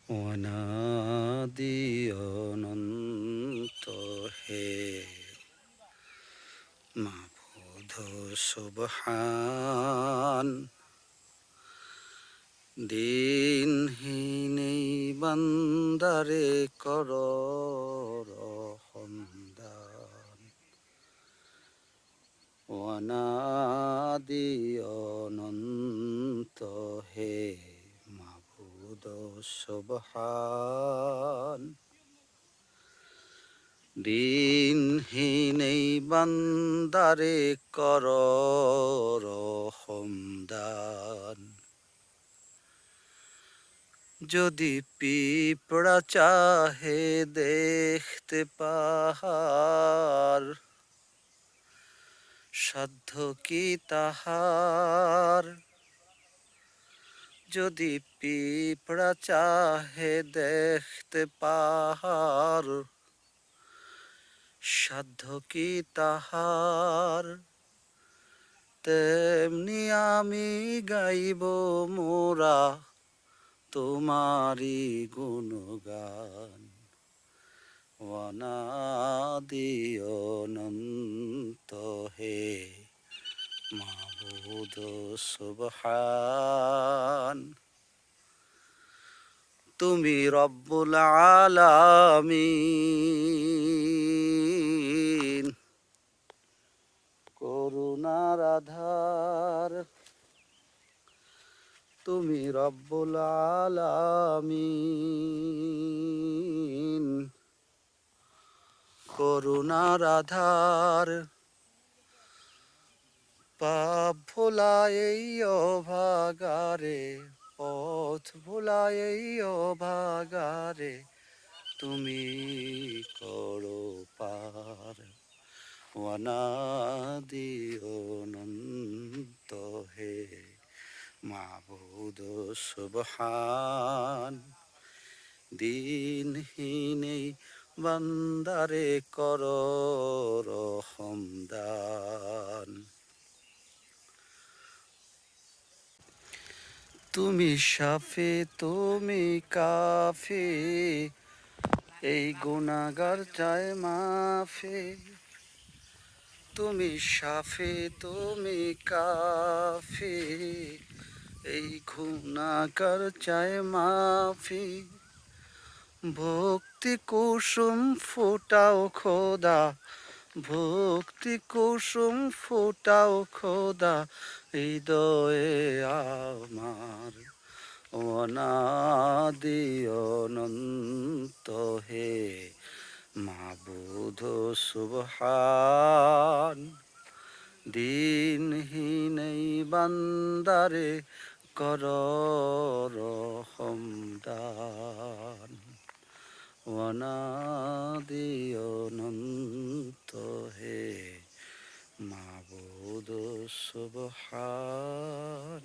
অনাদি অনন্ত হে মাবুদ সুবহান। দিনহীন এই বান্দারে কর রহম দান। অনাদি অনন্ত হে মাবুদ সুবহান। দিনহীন এই বান্দারে কর রহম দান। যদি পিঁপড়া চাহে দেখতে পাহাড়, সাধ্য কি তাহার? যদি পিঁপড়া চাহে দেখতে পাহাড়, সাধ্য কি তাহার? তেমনি আমি গাইব মোরা তোমারি গুণগান। অনাদি অনন্ত হে মাবুদ সুবহান। তুমি রব্বুল আলামিন, করুণার আধার। তুমি রব্বুল আলামিন, করুণার আধার। পাপ ভোলায় এই অভাগারে, পথ ভোলায় এই অভাগারে, তুমি করো পার। অনাদি অনন্ত হে মাবুদ সুবহান। দিনহীন এই বান্দারে কর রহম দান। তুমি শাফি তুমি কাফি, এই গুনাহগার চায় মাফি। তুমি শাফি তুমি কাফি, এই গুনাহগার চায় মাফি। ভক্তি কুসুম ফোটাও খোদা, ভক্তি কুসুম ফোটাও খোদা, হৃদয়ে আমার। অনাদি অনন্ত হে মাবুদ সুবহান। দিনহীন এই বান্দারে কর রহম দান। অনাদি অনন্ত হে মাবুদ সুবহান।